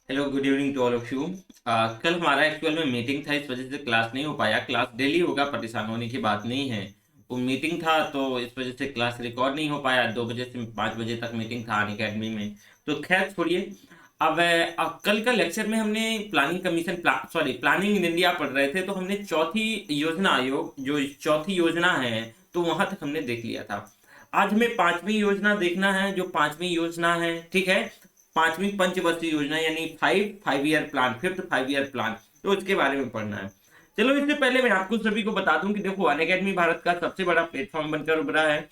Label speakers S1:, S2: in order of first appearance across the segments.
S1: Hello, good evening to all of you. कल हमारा actual में मीटिंग था, इस वजह से क्लास नहीं हो पाया। क्लास डेली होगा, परेशान होने की बात नहीं है। वो मीटिंग था तो इस वजह से क्लास रिकॉर्ड नहीं हो पाया। 2 बजे से 5 बजे तक मीटिंग था अन अकेडमी में। तो खैर छोड़िए। अब कल का लेक्चर में हमने planning commission planning in India पढ़ रहे थे, तो हमने चौथी योजना आयोग, जो चौथी योजना है, तो वहां तक हमने देख लिया था। आज हमें पांचवी योजना देखना है। जो पांचवी योजना है, ठीक है, पांचवी पंचवर्षीय योजना यानी five year plan, fifth 5 year plan, तो उसके बारे में पढ़ना है। चलो, इससे पहले मैं आपको सभी को बता दूं कि देखो, अनअकैडमी भारत का सबसे बड़ा प्लेटफॉर्म बनकर उभरा है।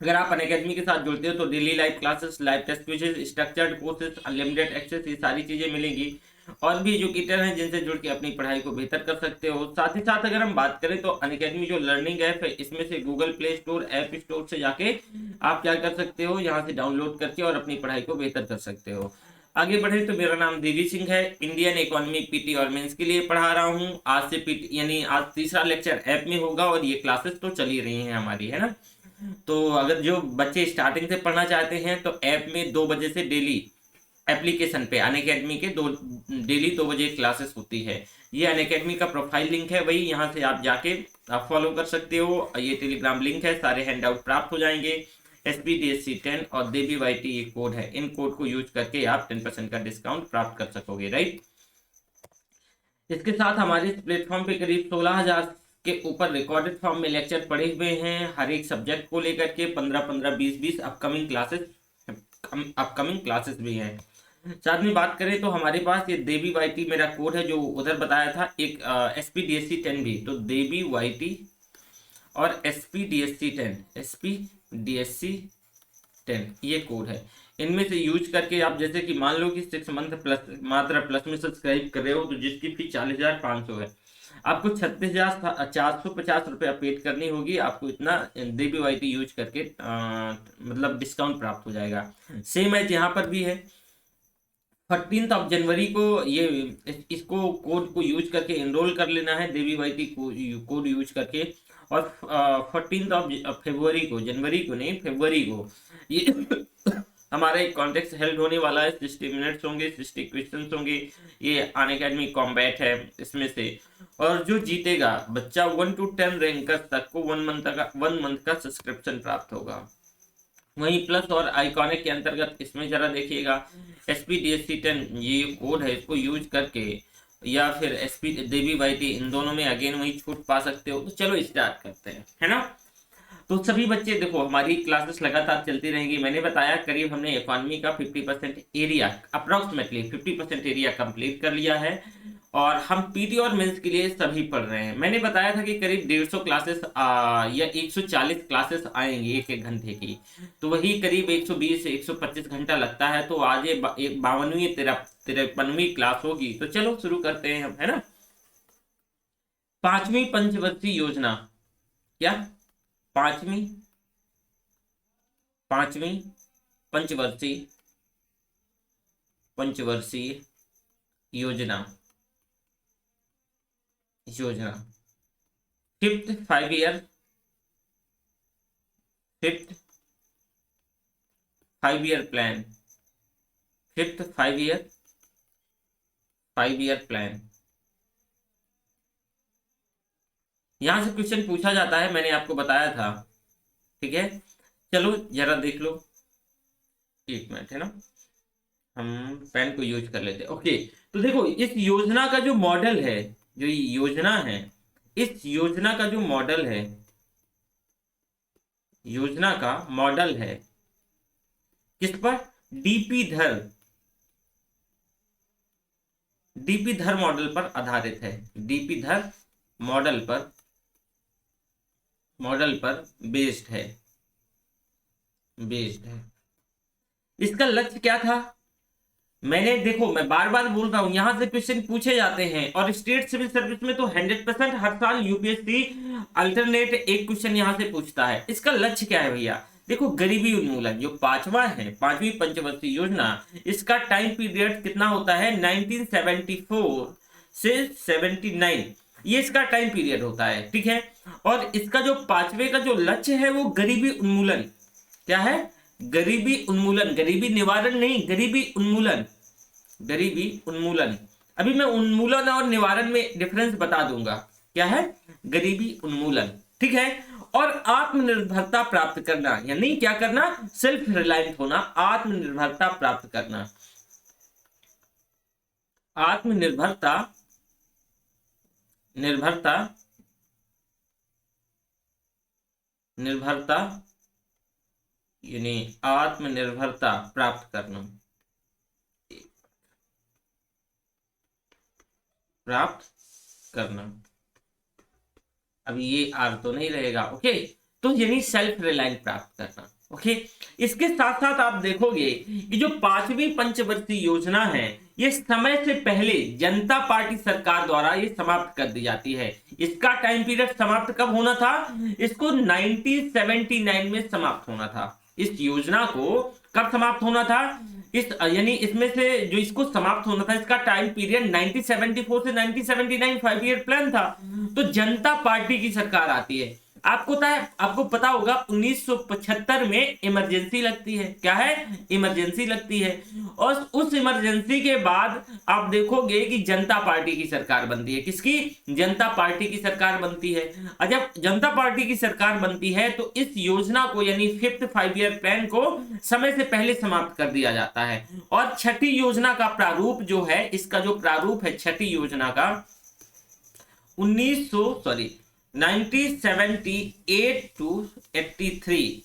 S1: अगर आप अनअकैडमी के साथ जुड़ते हो तो daily live classes, live test quizzes, structured courses, unlimited access, ये सारी चीजें मिलेंगी। और भी एजुकेटर हैं जिनसे जुड़ के अपनी पढ़ाई को बेहतर कर सकते हो। साथ ही साथ अगर हम बात करें तो अनअकैडमी जो लर्निंग ऐप है, इसमें से Google play store, app store से जाके आप क्या कर सकते हो, यहाँ से डाउनलोड करके और अपनी पढ़ाई को बेहतर कर सकते हो। आगे बढ़े तो मेरा नाम देवी सिंह है। इंडियन इकोनॉमी पीटी और मेंस के लिए पढ़ा रहा हूँ। आज से पीटी यानी आज तीसरा लेक्चर ऐप में होगा और ये क्लासेस तो चल ही रही हैं हमारी, है ना। तो अगर जो बच्चे स्टार्टिंग से पढ़ना चाहते हैं तो ऐप में 2 बजे से डेली एप्लीकेशन पे अनअकैडमी के डेली 2 बजे क्लासेस होती है। ये अनअकैडमी का प्रोफाइल लिंक है, वही यहाँ से आप जाके आप फॉलो कर सकते हो। ये टेलीग्राम लिंक है, सारे हैंडआउट प्राप्त हो जाएंगे। SPDSC10 और देवी वाईटी ये कोड है, इन कोड को यूज करके आप 10% का डिस्काउंट प्राप्त कर सकोगे, राइट। इसके साथ हमारे इस प्लेटफॉर्म पे करीब 16,000 के ऊपर रिकॉर्डेड फॉर्म में लेक्चर पड़े हुए हैं, हर एक सब्जेक्ट को लेकर के 15-15, 20-20 अपकमिंग क्लासेस भी हैं। साथ में बात करें तो हमारे पास ये देवी वाईटी मेरा कोड है, जो उधर बताया था, एक SPDSC10 भी, तो देवी वाईटी और SPDSC10 ये कोड है। इनमें से यूज करके आप, जैसे कि मान लो कि 6 मंथ प्लस, मात्र प्लस में सब्सक्राइब कर रहे हो, तो जिसकी फी 40,500 है, आपको 36,450 रुपया पेड करनी होगी। आपको इतना DBYT यूज करके मतलब डिस्काउंट प्राप्त हो जाएगा। सेम एज यहाँ पर भी है। 14 जनवरी को ये इसको कोड को यूज करके एनरोल कर लेना है, DBYT कोड यूज करके। और 14 फरवरी को, जनवरी को नहीं, फरवरी को ये हमारा एक कॉन्टेक्स्ट हेल्ड होने वाला है। 60 मिनट्स होंगे, 60 क्वेश्चंस होंगे। ये अनअकैडमी कॉम्बैट है इसमें से। और जो जीतेगा बच्चा 1 to 10 रैंकर्स तक को 1 मंथ का सब्सक्रिप्शन प्राप्त होगा। वहीं प्लस और आइकॉनिक के अंतर्गत इसमें जरा देखिएगा, SPDSC10 ये कोड है, इसको यूज करके या फिर DBYT, इन दोनों में अगेन वही छूट पा सकते हो। तो चलो स्टार्ट करते हैं, है ना। तो सभी बच्चे देखो, हमारी क्लासेस लगातार चलती रहेंगी। मैंने बताया करीब हमने इकोनॉमी का 50% एरिया, अप्रोक्सीमेटली 50% एरिया कंप्लीट कर लिया है। और हम पीटी और मेंस के लिए सभी पढ़ रहे हैं। मैंने बताया था कि करीब 150 क्लासेस या 140 क्लासेस आएंगी एक एक घंटे की, तो वही करीब 120 से 125 घंटा लगता है। तो आज ये 52वीं 53वीं क्लास होगी। तो चलो शुरू करते हैं हम, है ना। पांचवी पंचवर्षीय योजना, क्या पांचवी पांचवी पंचवर्षीय पंचवर्षीय योजना योजना fifth 5 year fifth 5 year plan, fifth 5 year plan. यहां से क्वेश्चन पूछा जाता है, मैंने आपको बताया था, ठीक है। चलो जरा देख लो, एक मिनट, है ना। हम पेन को यूज कर लेते हैं, ओके। तो देखो, इस योजना का जो मॉडल है, जो ये योजना है, इस योजना का जो मॉडल है, योजना का मॉडल है किस पर? डीपी धर डीपी धर मॉडल पर आधारित है। डीपी धर मॉडल पर बेस्ड है। इसका लक्ष्य क्या था? मैंने देखो, मैं बार बार बोल रहा हूं, यहां से क्वेश्चन पूछे जाते हैं। और स्टेट सिविल सर्विस में तो 100% हर साल यूपीएससी अल्टरनेट एक क्वेश्चन यहां से पूछता है। इसका लक्ष्य क्या है भैया? देखो, गरीबी उन्मूलन जो पांचवा है, पांचवी पंचवर्षीय योजना, इसका टाइम पीरियड कितना होता है? 1974 से 79, ये इसका टाइम पीरियड होता है, ठीक है। और इसका जो पांचवे का जो लक्ष्य है वो गरीबी उन्मूलन। क्या है? गरीबी उन्मूलन, गरीबी निवारण नहीं, गरीबी उन्मूलन। गरीबी उन्मूलन। अभी मैं उन्मूलन और निवारण में डिफरेंस बता दूंगा। क्या है? गरीबी उन्मूलन, ठीक है। और आत्मनिर्भरता प्राप्त करना, यानी क्या करना? सेल्फ रिलायंट होना, आत्मनिर्भरता प्राप्त करना। आत्मनिर्भरता, निर्भरता, निर्भरता यानी आत्मनिर्भरता प्राप्त करना, प्राप्त करना। अब ये आर तो नहीं रहेगा, ओके। तो यानी सेल्फ रिलायंस प्राप्त करना, ओके। इसके साथ साथ आप देखोगे कि जो 5वीं पंचवर्षीय योजना है ये समय से पहले जनता पार्टी सरकार द्वारा ये समाप्त कर दी जाती है। इसका टाइम पीरियड समाप्त कब होना था? इसको 1979 में समाप्त होना था। इस योजना को कब समाप्त होना था? इस यानी इसमें से जो इसको समाप्त होना था इसका टाइम पीरियड 1974 से 1979 5 ईयर प्लान था। तो जनता पार्टी की सरकार आती है। आपको पता होगा 1975 में इमरजेंसी लगती है। क्या है? इमरजेंसी लगती है। और उस इमरजेंसी के बाद आप देखोगे कि जनता पार्टी की सरकार बनती है। किसकी? जनता पार्टी की सरकार बनती है। और जब जनता पार्टी की सरकार बनती है तो इस योजना को यानी 5th 5 ईयर प्लान को समय से पहले समाप्त कर दिया जाता है। और छठी योजना का प्रारूप जो है, इसका जो प्रारूप है छठी योजना का 1978 टू 83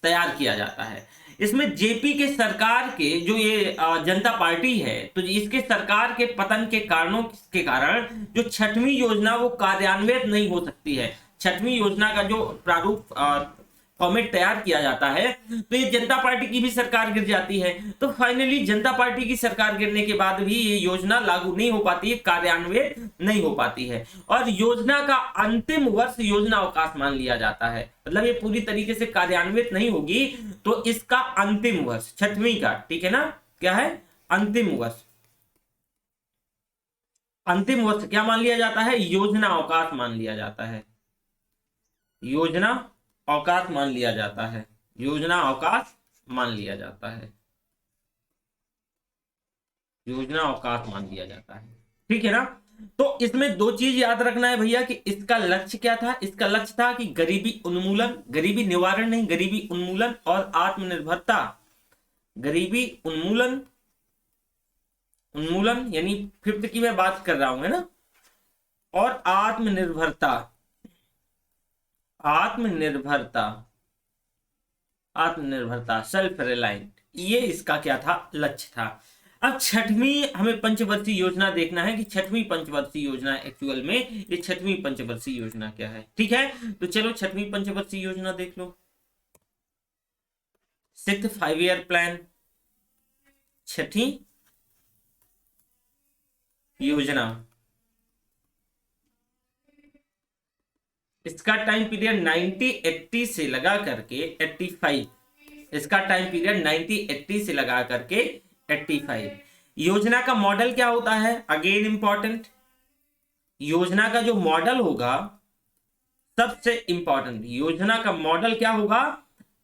S1: तैयार किया जाता है। इसमें जेपी के सरकार के जो ये जनता पार्टी है तो इसके सरकार के पतन के कारणों के कारण जो छठवीं योजना वो कार्यान्वित नहीं हो सकती है। छठवीं योजना का जो प्रारूप फॉर्मेट तैयार किया जाता है तो ये जनता पार्टी की भी सरकार गिर जाती है। तो फाइनली जनता पार्टी की सरकार गिरने के बाद भी ये योजना लागू नहीं हो पाती है, कार्यान्वित नहीं हो पाती है। और योजना का अंतिम वर्ष योजना अवकाश मान लिया जाता है। मतलब ये पूरी तरीके से कार्यान्वित नहीं होगी तो इसका अंतिम वर्ष छठवीं का, ठीक है ना? क्या है? अंतिम वर्ष। अंतिम वर्ष क्या मान लिया जाता है? योजना अवकाश मान लिया जाता है। योजना अवकाश मान लिया जाता है। योजना अवकाश मान लिया जाता है। योजना अवकाश मान लिया जाता है, ठीक है ना? तो इसमें दो चीज याद रखना है भैया कि इसका लक्ष्य क्या था। इसका लक्ष्य था कि गरीबी उन्मूलन, गरीबी निवारण नहीं, गरीबी उन्मूलन और आत्मनिर्भरता। गरीबी उन्मूलन, उन्मूलन यानी 5th की मैं बात कर रहा हूं, है ना? और आत्मनिर्भरता, आत्मनिर्भरता, आत्मनिर्भरता, सेल्फ रिलायंट, ये इसका क्या था? लक्ष्य था। अब छठवीं हमें पंचवर्षीय योजना देखना है कि छठवीं पंचवर्षीय योजना एक्चुअल में ये छठवीं पंचवर्षीय योजना क्या है, ठीक है? तो चलो छठवीं पंचवर्षीय योजना देख लो। 6th 5 ईयर प्लान, छठी योजना। इसका टाइम पीरियड 1980 से लगा करके 85। इसका टाइम पीरियड 1980 से लगा करके 85। योजना का मॉडल क्या होता है? अगेन इंपॉर्टेंट, योजना का जो मॉडल होगा सबसे इंपॉर्टेंट, योजना का मॉडल क्या होगा?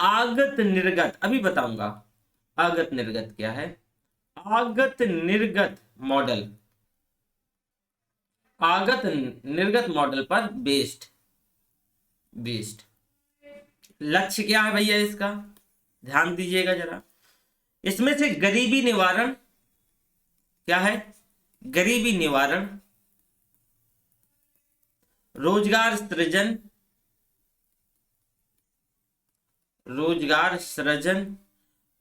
S1: आगत निर्गत। अभी बताऊंगा आगत निर्गत क्या है। आगत निर्गत मॉडल, आगत निर्गत मॉडल पर बेस्ड। लक्ष्य क्या है भैया इसका? ध्यान दीजिएगा जरा। इसमें से गरीबी निवारण क्या है? गरीबी निवारण, रोजगार सृजन, रोजगार सृजन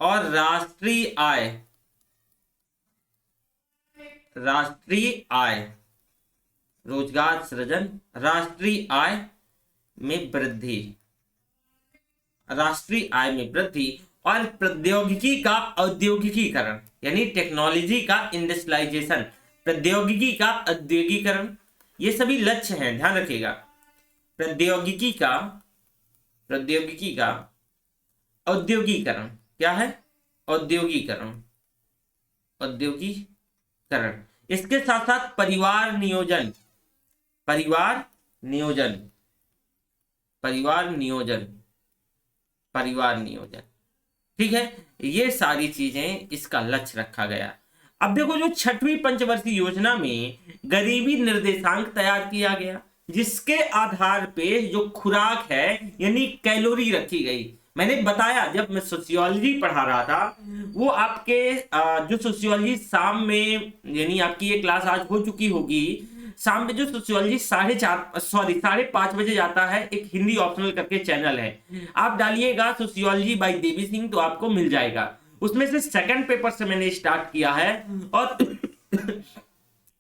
S1: और राष्ट्रीय आय, राष्ट्रीय आय, रोजगार सृजन, राष्ट्रीय आय में वृद्धि, राष्ट्रीय आय में वृद्धि और प्रौद्योगिकी का औद्योगिकीकरण यानी टेक्नोलॉजी का इंडस्ट्रियलाइजेशन, प्रौद्योगिकी का औद्योगिकीकरण, ये सभी लक्ष्य हैं, ध्यान रखिएगा। प्रौद्योगिकी का औद्योगिकीकरण क्या है? औद्योगिकीकरण, औद्योगिकीकरण। इसके साथ साथ परिवार नियोजन, परिवार नियोजन, परिवार नियोजन, परिवार नियोजन, ठीक है? ये सारी चीजें इसका लक्ष्य रखा गया। अब देखो जो छठवीं पंचवर्षीय योजना में गरीबी निर्देशांक तैयार किया गया, जिसके आधार पे जो खुराक है यानी कैलोरी रखी गई। मैंने बताया जब मैं सोशियोलॉजी पढ़ा रहा था, वो आपके जो सोशियोलॉजी शाम में, यानी आपकी ये क्लास आज हो चुकी होगी, शाम में जो सोशियोलॉजी 5:30 बजे जाता है, एक हिंदी ऑप्शनल करके चैनल है, आप डालिएगा सोशियोलॉजी बाय देवी सिंह तो आपको मिल जाएगा। उसमें से सेकंड पेपर से मैंने स्टार्ट किया है, और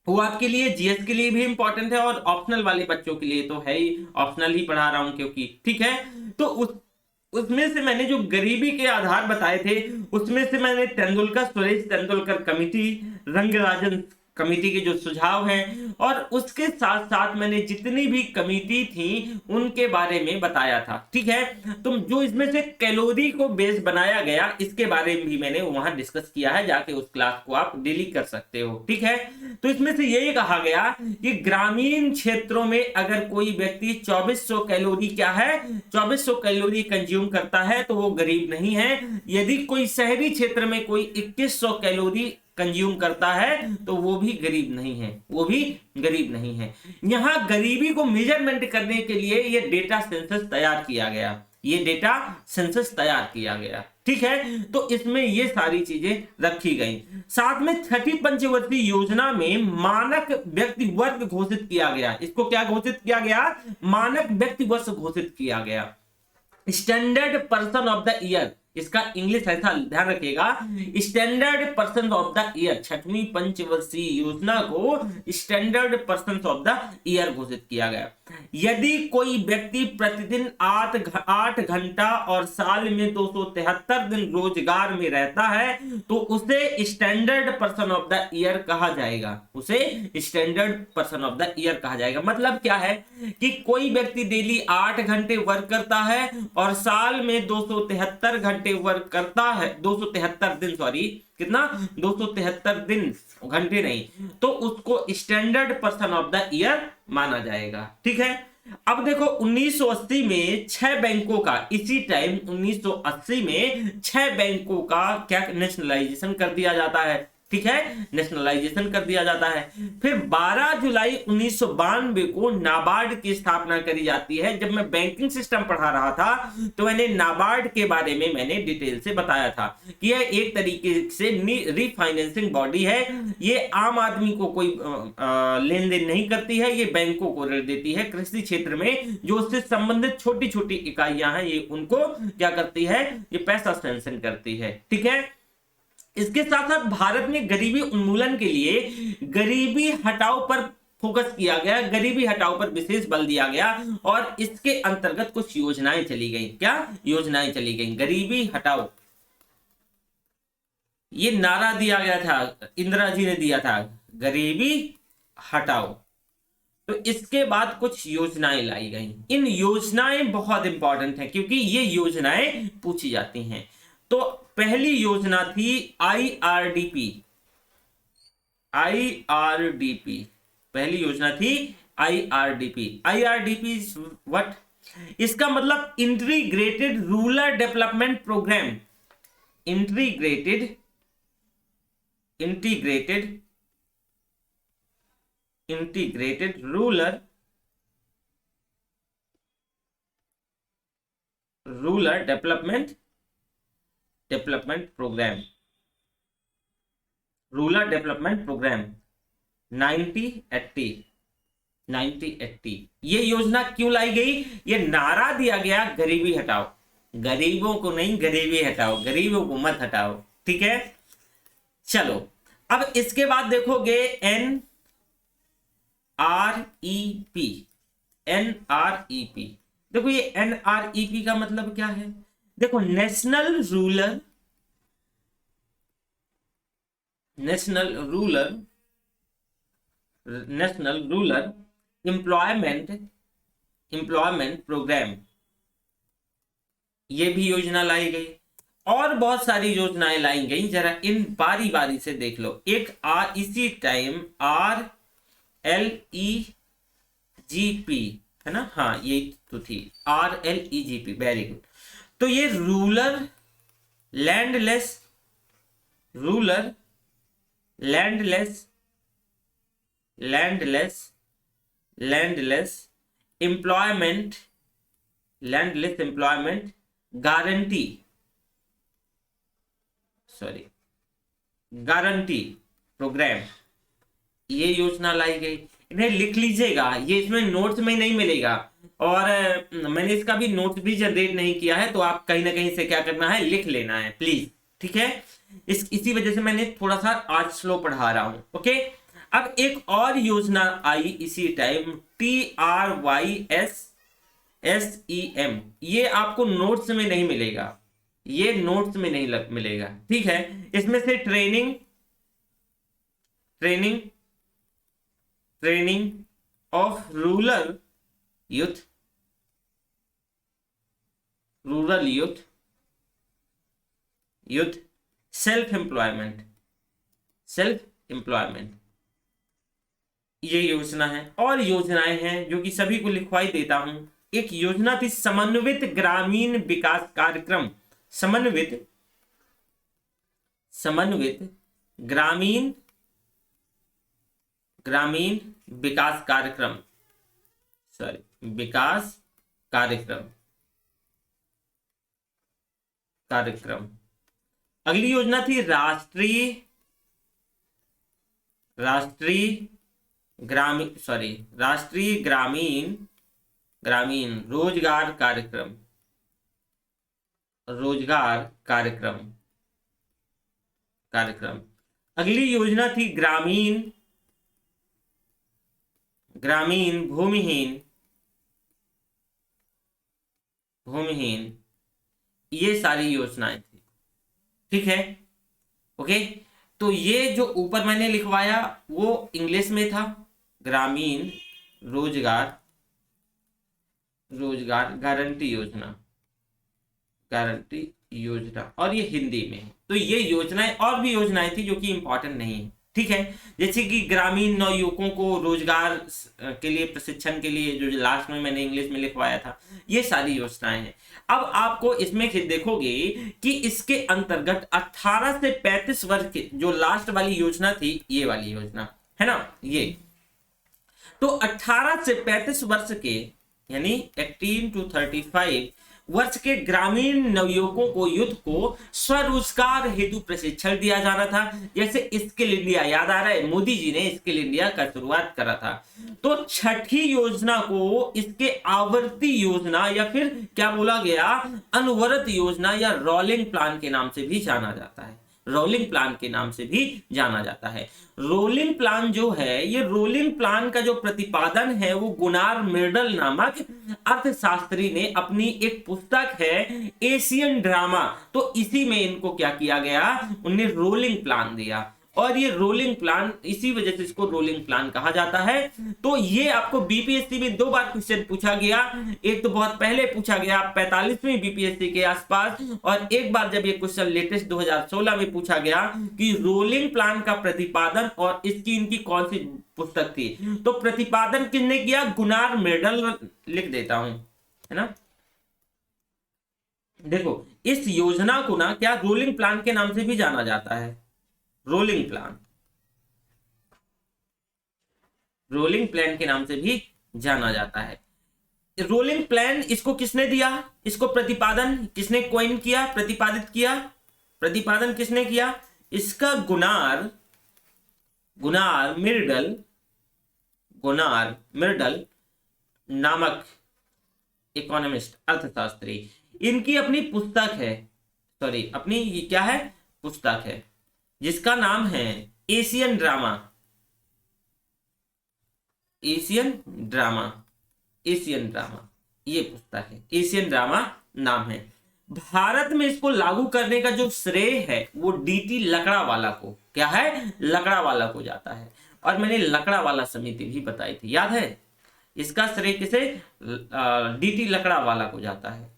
S1: वो आपके लिए जीएस के लिए भी इंपॉर्टेंट है और ऑप्शनल वाले बच्चों के लिए तो है ही, ऑप्शनल ही पढ़ा रहा हूं क्योंकि, ठीक है। तो उसमें से मैंने जो गरीबी के आधार बताए थे, उसमें से मैंने तेंदुलकर, सुरेश तेंदुलकर कमिटी, रंगराजन कमेटी के जो सुझाव हैं, और उसके साथ साथ मैंने जितनी भी कमेटी थी उनके बारे में बताया था, ठीक है। तो जो इसमें से कैलोरी को बेस बनाया गया, इसके बारे में भी मैंने वहां डिस्कस किया है, जाके उस क्लास को आप डेली कर सकते हो, ठीक है। तो इसमें से यही कहा गया कि ग्रामीण क्षेत्रों में अगर कोई व्यक्ति 2400 कैलोरी क्या है, 2400 कैलोरी कंज्यूम करता है तो वो गरीब नहीं है। यदि कोई शहरी क्षेत्र में कोई 2100 कैलोरी कंज्यूम करता है तो वो भी गरीब नहीं है, वो भी गरीब नहीं है। यहां गरीबी को मेजरमेंट करने के लिए ये डेटा सेंसस तैयार किया गया, ये डेटा सेंसस तैयार किया गया, ठीक है। तो इसमें ये सारी चीजें रखी गई। साथ में छठी पंचवर्षीय योजना में मानक व्यक्ति वर्ग घोषित किया गया। इसको क्या घोषित किया गया? मानक व्यक्ति वर्ष घोषित किया गया। Standard person of the year, इसका इंग्लिश ऐसा ध्यान रखिएगा, standard person of the year. छठवीं पंचवर्षीय योजना को standard person of the year घोषित किया गया। यदि कोई व्यक्ति प्रतिदिन 8 घंटा और साल में 273 दिन रोजगार में रहता है तो उसे standard person of the year कहा जाएगा, उसे standard person of the year कहा जाएगा। मतलब क्या है कि कोई व्यक्ति डेली 8 घंटे वर्क करता है और साल में 273 घंटे वर्क करता है, 273 दिन, सॉरी कितना, 273 दिन, घंटे नहीं, तो उसको standard person of the year माना जाएगा, ठीक है। अब देखो 1980 में 6 बैंकों का, इसी टाइम 1980 में 6 बैंकों का क्या नेशनलाइजेशन कर दिया जाता है, ठीक है, नेशनलाइजेशन कर दिया जाता है। फिर 12 जुलाई 1992 को नाबार्ड की स्थापना करी जाती है। जब मैं बैंकिंग सिस्टम पढ़ा रहा था तो मैंने नाबार्ड के बारे में मैंने डिटेल से बताया था कि यह एक तरीके से रीफाइनेंसिंग बॉडी है। ये आम आदमी को कोई लेन देन नहीं करती है, ये बैंकों को ऋण देती है। कृषि क्षेत्र में जो उससे संबंधित छोटी छोटी इकाइयां हैं, ये उनको क्या करती है, ये पैसा सैंक्शन करती है, ठीक है। इसके साथ साथ भारत में गरीबी उन्मूलन के लिए गरीबी हटाओ पर फोकस किया गया, गरीबी हटाओ पर विशेष बल दिया गया और इसके अंतर्गत कुछ योजनाएं चली गई। क्या योजनाएं चली गई? गरीबी हटाओ, ये नारा दिया गया था, इंदिरा जी ने दिया था, गरीबी हटाओ। तो इसके बाद कुछ योजनाएं लाई गई। इन योजनाएं बहुत इंपॉर्टेंट हैं क्योंकि ये योजनाएं पूछी जाती हैं। तो पहली योजना थी आईआरडीपी, आईआरडीपी, पहली योजना थी आईआरडीपी। IRDP what? इसका मतलब integrated rural development programme, integrated rural development programme, rural development programme 1980। ये योजना क्यों लाई गई? ये नारा दिया गया, गरीबी हटाओ, गरीबों को नहीं, गरीबी हटाओ, गरीबों को मत हटाओ, ठीक है। चलो अब इसके बाद देखोगे NREP, NREP। देखो ये NREP का मतलब क्या है? देखो नेशनल रूरल एम्प्लॉयमेंट प्रोग्राम, ये भी योजना लाई गई और बहुत सारी योजनाएं लाई गई। जरा इन बारी बारी से देख लो। एक इसी टाइम RLEGP है ना, हाँ ये तो थी RLEGP, वेरी गुड। तो ये rural landless landless landless employment landless employment guarantee sorry guarantee programme, ये योजना लाई गई। इन्हें लिख लीजिएगा, ये इसमें नोट्स में नहीं मिलेगा, और मैंने इसका भी नोट्स भी जनरेट नहीं किया है, तो आप कहीं ना कहीं से क्या करना है, लिख लेना है प्लीज, ठीक है। इसी वजह से मैंने थोड़ा सा आज स्लो पढ़ा रहा हूं, ओके। अब एक और योजना आई इसी टाइम, TRYSSEM, ये आपको नोट्स में नहीं मिलेगा, ये नोट्स में नहीं मिलेगा, ठीक है। इसमें से training of rural youth self employment, ये योजना है। और योजनाएं हैं जो कि सभी को लिखवाई देता हूं। एक योजना थी समन्वित ग्रामीण विकास कार्यक्रम, समन्वित ग्रामीण विकास कार्यक्रम, विकास कार्यक्रम। अगली योजना थी राष्ट्रीय ग्रामीण रोजगार कार्यक्रम। अगली योजना थी ग्रामीण भूमिहीन, ये सारी योजनाएं थी, ठीक है, ओके। तो ये जो ऊपर मैंने लिखवाया वो इंग्लिश में था, ग्रामीण रोजगार गारंटी योजना, और ये हिंदी में है। तो ये योजनाएं, और भी योजनाएं थी जो कि इंपॉर्टेंट नहीं है, ठीक है। जैसे कि ग्रामीण नवयुवकों को रोजगार के लिए प्रशिक्षण के लिए, जो लास्ट में मैंने इंग्लिश में लिखवाया था, ये सारी योजनाएं हैं। अब आपको इसमें देखोगे कि इसके अंतर्गत 18 से 35 वर्ष के, जो लास्ट वाली योजना थी, ये वाली योजना है ना, ये तो 18 से 35 वर्ष के, यानी 18 to 35 वर्ष के ग्रामीण नवयुवकों को, युद्ध को स्वरोजगार हेतु प्रशिक्षण दिया जाना था। जैसे स्किल इंडिया, याद आ रहा है, मोदी जी ने स्किल इंडिया का शुरुआत करा था। तो छठी योजना को इसके आवर्ती योजना, या फिर क्या बोला गया, अनवरत योजना, या रोलिंग प्लान के नाम से भी जाना जाता है। रोलिंग प्लान के नाम से भी जाना जाता है। रोलिंग प्लान जो है, ये रोलिंग प्लान का जो प्रतिपादन है वो गुनार मिर्डल नामक अर्थशास्त्री ने, अपनी एक पुस्तक है एशियन ड्रामा, तो इसी में इनको क्या किया गया, उन्हें रोलिंग प्लान दिया। और ये रोलिंग प्लान, इसी वजह से इसको रोलिंग प्लान कहा जाता है। तो ये आपको बीपीएससी में 2 बार क्वेश्चन पूछा गया। एक तो बहुत पहले पूछा गया 45वीं बीपीएससी के आसपास, और एक बार जब ये क्वेश्चन लेटेस्ट 2016 में पूछा गया कि रोलिंग प्लान का प्रतिपादन और इसकी इनकी कौन सी पुस्तक थी। तो प्रतिपादन किसने किया, गुनार मिर्डल, लिख देता हूं, है ना। देखो, इस योजना को ना क्या रोलिंग प्लान के नाम से भी जाना जाता है। रोलिंग प्लान के नाम से भी जाना जाता है। रोलिंग प्लान, इसको किसने दिया, इसको प्रतिपादन किसने कॉइन किया, प्रतिपादन किसने किया, इसका गुनार मिर्डल नामक इकोनॉमिस्ट, अर्थशास्त्री। इनकी अपनी पुस्तक है, अपनी ये क्या है, पुस्तक है, जिसका नाम है एशियन ड्रामा, ये पुस्तक है, एशियन ड्रामा नाम है। भारत में इसको लागू करने का जो श्रेय है वो डीटी लकड़ावाला को, क्या है, लकड़ावाला को जाता है। और मैंने लकड़ावाला समिति भी बताई थी, याद है। इसका श्रेय किसे, डीटी लकड़ावाला को जाता है,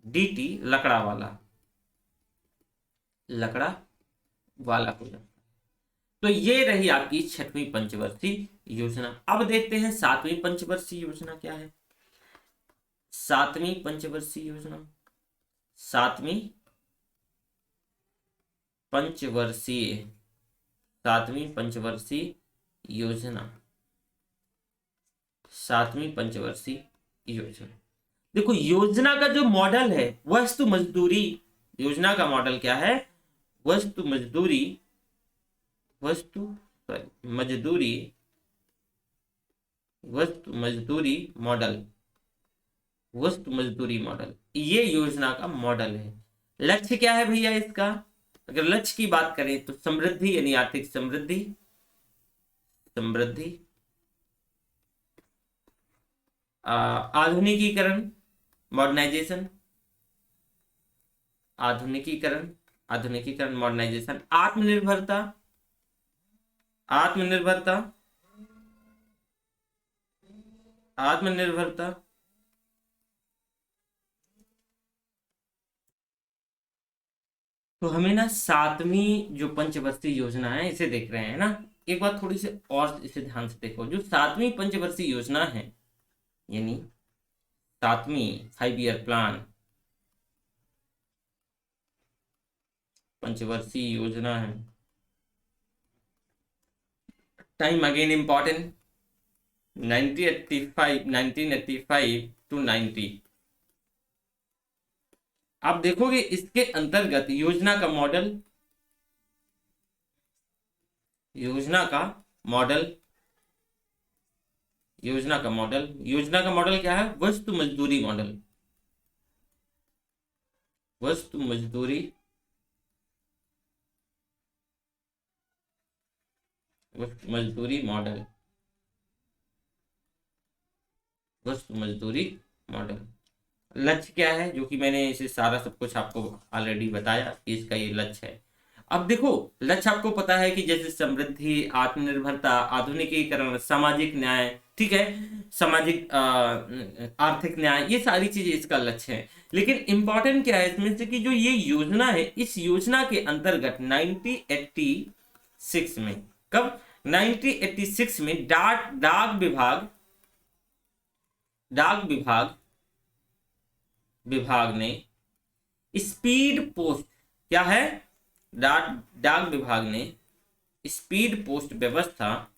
S1: डीटी लकड़ावाला को जाता है। तो ये रही आपकी 6वीं पंचवर्षीय योजना। अब देखते हैं 7वीं पंचवर्षीय योजना क्या है। 7वीं पंचवर्षीय योजना, 7वीं पंचवर्षीय सातवीं पंचवर्षीय योजना, सातवीं पंचवर्षीय योजना। देखो योजना का जो मॉडल है वस्तु मजदूरी, योजना का मॉडल क्या है? वस्तु मजदूरी, वस्तु मजदूरी, वस्तु मजदूरी मॉडल, वस्तु मजदूरी मॉडल, ये योजना का मॉडल है। लक्ष्य क्या है भैया इसका? अगर लक्ष्य की बात करें तो समृद्धि यानी आर्थिक समृद्धि, समृद्धि, आधुनिकीकरण मॉडर्नाइजेशन, आधुनिकीकरण, आधुनिकीकरण मॉडर्नाइजेशन, आत्मनिर्भरता, आत्मनिर्भरता, आत्मनिर्भरता, तो हमें ना सातवीं जो पंचवर्षीय योजना है इसे देख रहे हैं ना। एक बात थोड़ी सी और इसे ध्यान से देखो, जो सातवीं पंचवर्षीय योजना है यानी सातवीं 5 ईयर प्लान पंचवर्षीय योजना है। Time again important, 1985 to 90। आप देखोगे इसके अंतर्गत योजना का मॉडल, योजना का मॉडल, योजना का मॉडल, योजना का मॉडल क्या है? वस्तु मजदूरी मॉडल, वस्तु मजदूरी, वस्तु मजदूरी मॉडल, वस्तु मजदूरी मॉडल। लक्ष्य क्या है? जो कि मैंने इसे सारा सब कुछ आपको ऑलरेडी बताया कि इसका ये लक्ष्य है। अब देखो लक्ष्य आपको पता है कि जैसे समृद्धि, आत्मनिर्भरता, आधुनिकीकरण, सामाजिक न्याय, ठीक है, सामाजिक आर्थिक न्याय, ये सारी चीजें इसका लक्ष्य है। लेकिन इंपॉर्टेंट क्या है इसमें से कि जो ये योजना है, इस योजना के अंतर्गत 1986 में, कब? 1986 में डाक विभाग ने स्पीड पोस्ट, क्या है? डाक विभाग ने स्पीड पोस्ट व्यवस्था,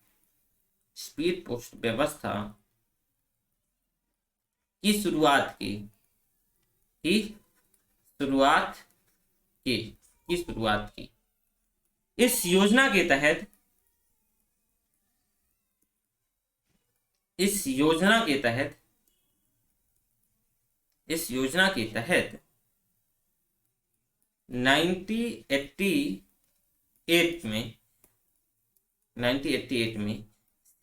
S1: स्पीड पोस्ट व्यवस्था की शुरुआत की, शुरुआत की। इस योजना के तहत, इस योजना के तहत 1988 में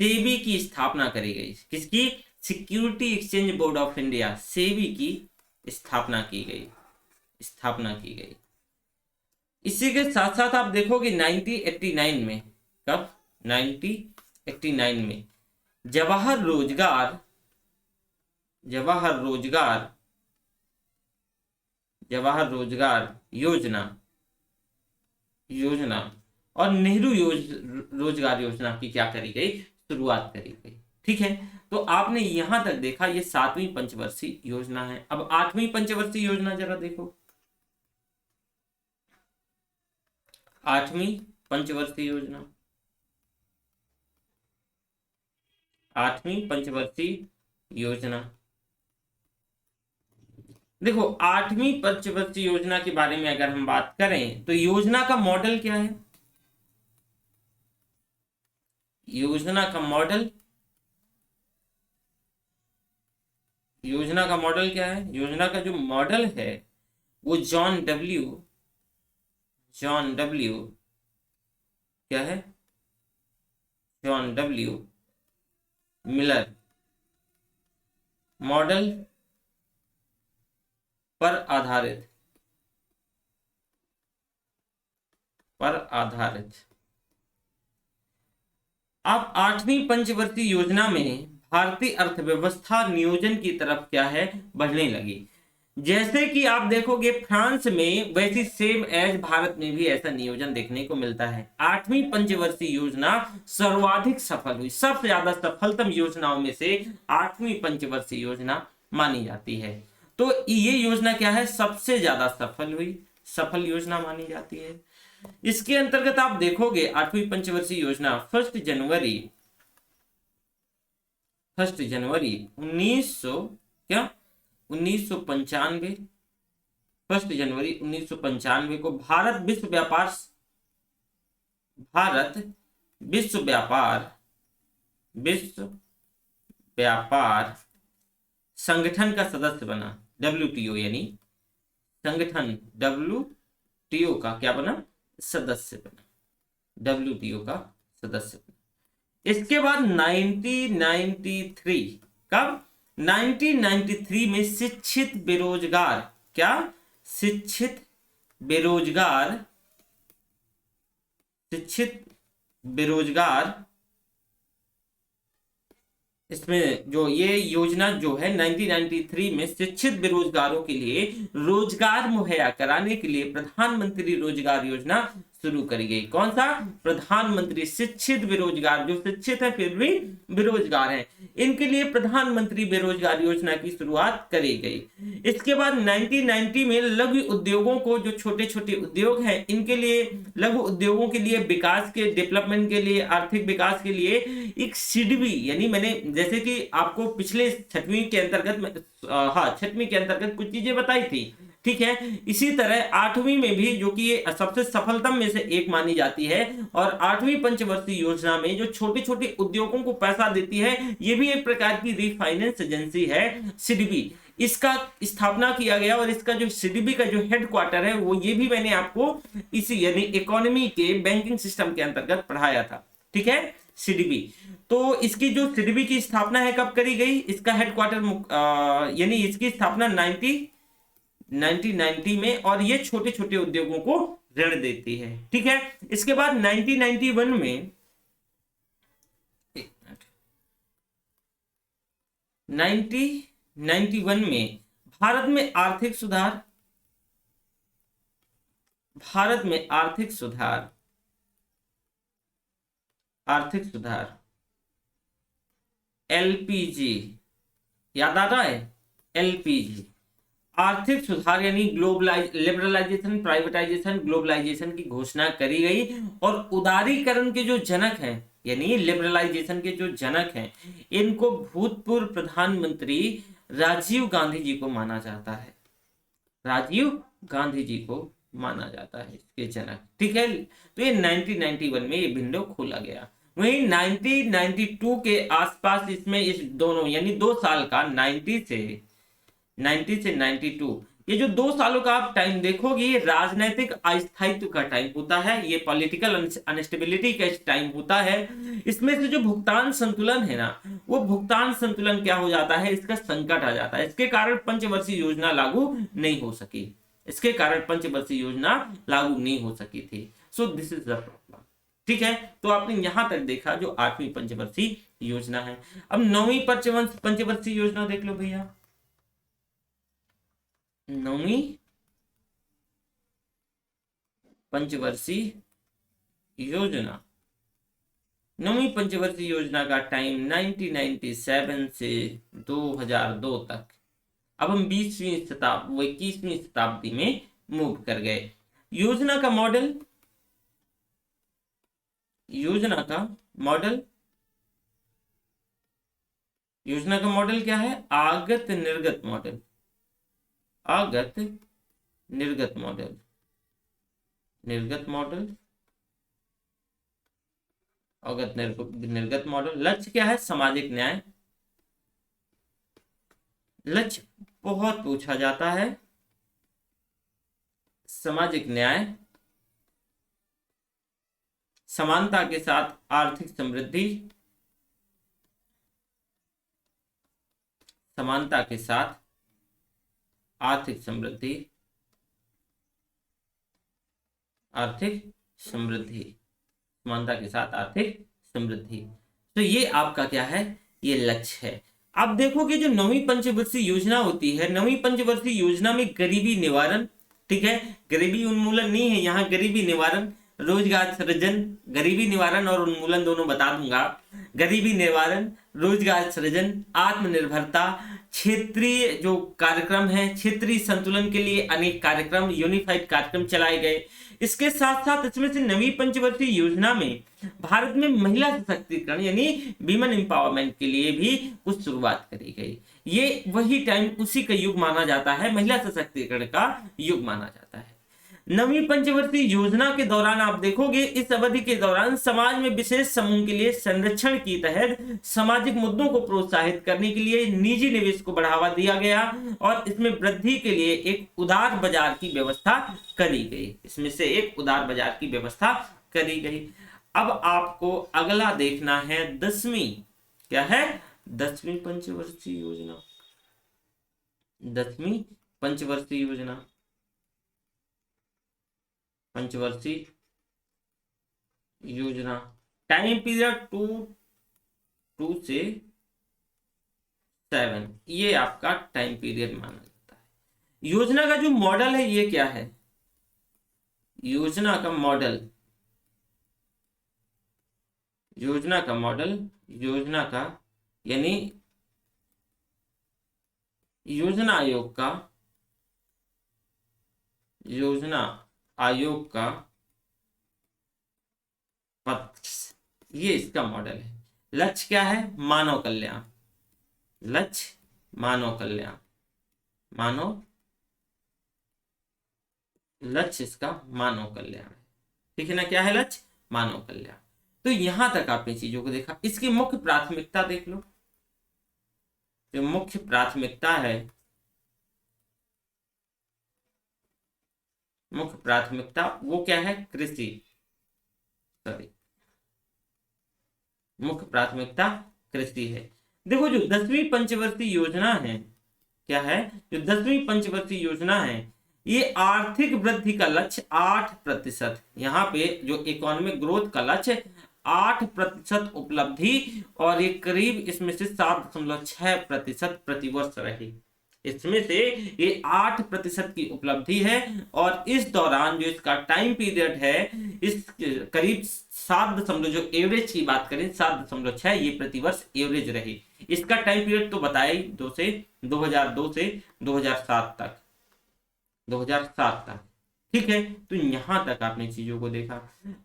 S1: सेबी की स्थापना करी गई। किसकी? Security exchange board of India, SEBI की स्थापना की गई। इसी के साथ साथ आप देखोगे 1989 में, कब? 1989 में जवाहर रोजगार योजना और नेहरू रोजगार योजना की क्या करी गई? शुरुआत करी गई। ठीक है, तो आपने यहां तक देखा ये सातवीं पंचवर्षीय योजना है। अब आठवीं पंचवर्षीय योजना जरा देखो। आठवीं पंचवर्षीय योजना, आठवीं पंचवर्षीय योजना, देखो आठवीं पंचवर्षीय योजना के बारे में अगर हम बात करें तो योजना का मॉडल क्या है? योजना का मॉडल, योजना का मॉडल क्या है? योजना का जो मॉडल है वो जॉन डब्ल्यू, क्या है? जॉन डब्ल्यू मिलर मॉडल पर आधारित। अब आठवीं पंचवर्षीय योजना में भारतीय अर्थव्यवस्था नियोजन की तरफ क्या है? बढ़ने लगी। जैसे कि आप देखोगे फ्रांस में, वैसी सेम एज भारत में भी ऐसा नियोजन देखने को मिलता है। आठवीं पंचवर्षीय योजना सर्वाधिक सफल हुई, सबसे ज्यादा सफलतम योजनाओं में से आठवीं पंचवर्षीय योजना मानी जाती है। तो ये योजना क्या है? सबसे ज्यादा सफल हुई, सफल योजना मानी जाती है। इसके अंतर्गत आप देखोगे 8वीं पंचवर्षीय योजना 1 जनवरी 1900 क्या 1995, 1 जनवरी 1995 को भारत विश्व व्यापार संगठन का सदस्य बना। WTO यानी संगठन WTO का क्या बना, सदस्य बना, WTO का सदस्य बना। इसके बाद 1993, कब 1993 में शिक्षित बेरोजगार, क्या शिक्षित बेरोजगार इसमें जो ये योजना जो है 1993 में शिक्षित बेरोजगारों के लिए रोजगार मुहैया कराने के लिए प्रधानमंत्री रोजगार योजना शुरू करी गई। कौन सा, प्रधानमंत्री शिक्षित बेरोजगार, जो शिक्षित है फिर भी बेरोजगार हैं, इनके लिए प्रधानमंत्री बेरोजगार योजना की शुरुआत करी गई। इसके बाद 1990 में लघु उद्योगों को, जो छोटे छोटे उद्योग हैं इनके लिए, लघु उद्योगों के लिए विकास के, डेवलपमेंट के लिए, आर्थिक विकास के लिए एक सिडबी, यानी मैंने जैसे कि आपको पिछले छठवीं के अंतर्गत कुछ चीजें बताई थी, ठीक है। इसी तरह 8वीं में भी, जो कि ये सबसे सफलतम में से एक मानी जाती है, और 8वीं पंचवर्षीय योजना में जो छोटे छोटे उद्योगों को पैसा देती है, ये भी एक प्रकार की रीफाइनेंस एजेंसी है, सिडबी। इसका स्थापना किया गया, और इसका जो सिडबी का जो हेडक्वार्टर है वो, ये भी मैंने आपको इसी यानी इकोनॉमी के बैंकिंग सिस्टम के अंतर्गत पढ़ाया था, ठीक है, सिडबी। तो इसकी जो सिडबी की स्थापना है कब करी गई, इसका हेडक्वार्टर यानी इसकी स्थापना 1990 में, और ये छोटे छोटे उद्योगों को ऋण देती है, ठीक है। इसके बाद 1991 में 1991 में भारत में आर्थिक सुधार LPG, याद आ रहा है, LPG आर्थिक सुधार यानी लिबरलाइजेशन, प्राइवेटाइजेशन, ग्लोबलाइजेशन की घोषणा करी गई, और उदारीकरण के जो जनक हैं, यानी लिबरलाइजेशन के जो जनक हैं, इनको भूतपूर्व प्रधानमंत्री राजीव गांधी जी को माना जाता है, राजीव गांधी जी को माना जाता है इसके जनक, ठीक है। तो ये 1991 में ये विंडो खोला गया। वहीं 1992 के आसपास इसमें इस दोनों यानी 2 साल का 90 से 92, ये जो 2 सालों का आप टाइम देखोगे, ये राजनीतिक अस्थायित्व का टाइम होता है, ये पॉलिटिकल अनस्टेबिलिटी का टाइम होता है। इसमें से जो भुगतान संतुलन है ना, वो भुगतान संतुलन क्या हो जाता है, इसका संकट आ जाता है। इसके कारण पंचवर्षीय योजना लागू नहीं हो सकी, थी। So this is the problem, ठीक है। तो आपने यहां तक देखा जो 8वीं पंचवर्षीय योजना है। अब 9वीं पंचवर्षीय योजना देख लो भैया। 9वीं पंचवर्षीय योजना का टाइम 1997 से 2002 तक। अब हम 21वीं शताब्दी में मूव कर गए। योजना का मॉडल क्या है, आगत निर्गत मॉडल, निर्गत मॉडल। लक्ष्य क्या है, सामाजिक न्याय। लक्ष्य बहुत पूछा जाता है, सामाजिक न्याय, समानता के साथ आर्थिक समृद्धि, समानता के साथ आर्थिक समृद्धि, समानता के साथ आर्थिक समृद्धि। तो ये आपका क्या है, ये लक्ष्य है। आप देखोगे जो 9वीं पंचवर्षीय योजना होती है, 9वीं पंचवर्षीय योजना में गरीबी निवारण, ठीक है, गरीबी उन्मूलन नहीं है, यहाँ गरीबी निवारण, रोजगार सृजन, गरीबी निवारण और उन्मूलन दोनों बता दूंगा। गरीबी निवारण, रोजगार सृजन, आत्मनिर्भरता, क्षेत्रीय जो कार्यक्रम है, क्षेत्रीय संतुलन के लिए अनेक कार्यक्रम, यूनिफाइड कार्यक्रम चलाए गए। इसके साथ साथ इसमें से नवी पंचवर्षीय योजना में भारत में महिला सशक्तिकरण यानी विमेन एम्पावरमेंट के लिए भी कुछ शुरुआत करी गई। ये वही टाइम, उसी का युग माना जाता है, महिला सशक्तिकरण का युग माना जाता है। नवी पंचवर्षीय योजना के दौरान आप देखोगे, इस अवधि के दौरान समाज में विशेष समूह के लिए संरक्षण के तहत सामाजिक मुद्दों को प्रोत्साहित करने के लिए निजी निवेश को बढ़ावा दिया गया और इसमें वृद्धि के लिए एक उदार बाजार की व्यवस्था करी गई। इसमें से एक उदार बाजार की व्यवस्था करी गई। अब आपको अगला देखना है 10वीं, क्या है 10वीं पंचवर्षीय योजना। 10वीं पंचवर्षीय योजना, पंचवर्षीय योजना टाइम पीरियड 2 से 7, ये आपका टाइम पीरियड माना जाता है। योजना का जो मॉडल है ये क्या है, योजना का मॉडल, योजना का मॉडल, योजना का यानी योजना आयोग का, योजना आयोग का पत्र, ये इसका मॉडल है। लक्ष्य क्या है, मानव कल्याण, लक्ष्य मानव कल्याण, मानव लक्ष्य इसका मानव कल्याण है, ठीक है ना। क्या है लक्ष्य, मानव कल्याण। तो यहां तक आपने चीजों को देखा। इसकी मुख्य प्राथमिकता देख लो, जो मुख्य प्राथमिकता है, मुख्य प्राथमिकता वो क्या है, कृषि, सॉरी मुख्य प्राथमिकता कृषि है। देखो जो 10वीं पंचवर्षीय योजना है, क्या है, जो 10वीं पंचवर्षीय योजना है, ये आर्थिक वृद्धि का लक्ष्य 8%, यहाँ पे जो इकोनॉमिक ग्रोथ का लक्ष्य 8% उपलब्धि और ये करीब इसमें से 7.6% प्रतिवर्ष रही। इसमें से ये 8% की उपलब्धि है और इस दौरान जो इसका टाइम पीरियड है, इस करीब 7 जो एवरेज की बात करें 7.6 ये प्रतिवर्ष एवरेज रही। इसका टाइम पीरियड तो बताया 2002 से 2007 तक, 2007 तक, ठीक है। तो यहां तक आपने चीजों को देखा।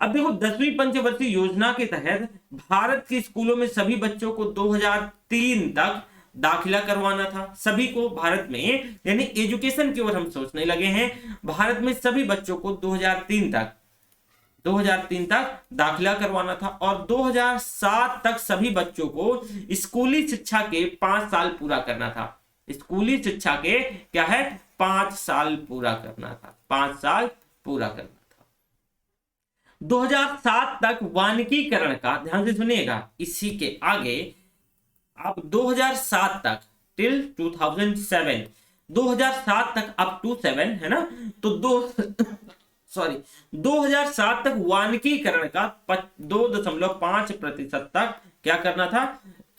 S1: अब देखो 10वीं पंचवर्षीय योजना के तहत भारत के स्कूलों में सभी बच्चों को 2003 तक दाखिला करवाना था, सभी को भारत में, यानी एजुकेशन की ओर हम सोचने लगे हैं। भारत में सभी बच्चों को 2003 तक दाखिला करवाना था और 2007 तक सभी बच्चों को स्कूली शिक्षा के 5 साल पूरा करना था। स्कूली शिक्षा के क्या है, 5 साल पूरा करना था, 5 साल पूरा करना था। 2007 तक वानिकीकरण का, ध्यान से सुनिएगा, इसी के आगे आप 2007 तक टिल 2007, 2007 तक अप टू 7 है ना, तो 2007 तक वानिकीकरण का 2.5% तक क्या करना था,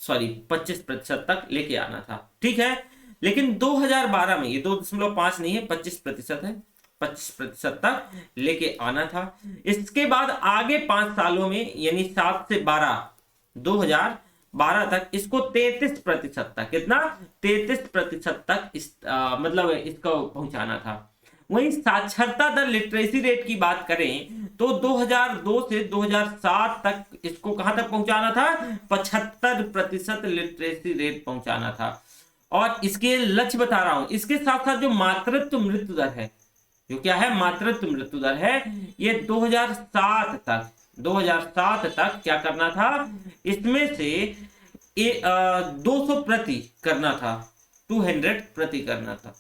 S1: 25% तक लेके आना था, ठीक है। लेकिन 2012 में ये 2.5 नहीं है, 25% है, 25% तक लेके आना था। इसके बाद आगे 5 सालों में यानी 7 से 12, 2012 तक इसको 33% तक, कितना 33% तक मतलब इसको पहुंचाना था। वहीं साक्षरता दर, लिटरेसी रेट की बात करें तो 2002 से 2007 तक इसको कहां तक पहुंचाना था, 75% लिटरेसी रेट पहुंचाना था। और इसके लक्ष्य बता रहा हूं, इसके साथ साथ जो मातृत्व मृत्यु दर है, जो क्या है मातृत्व मृत्यु दर है, ये 2007 तक क्या करना था, इसमें से 200 प्रति करना था, 200 प्रति करना था,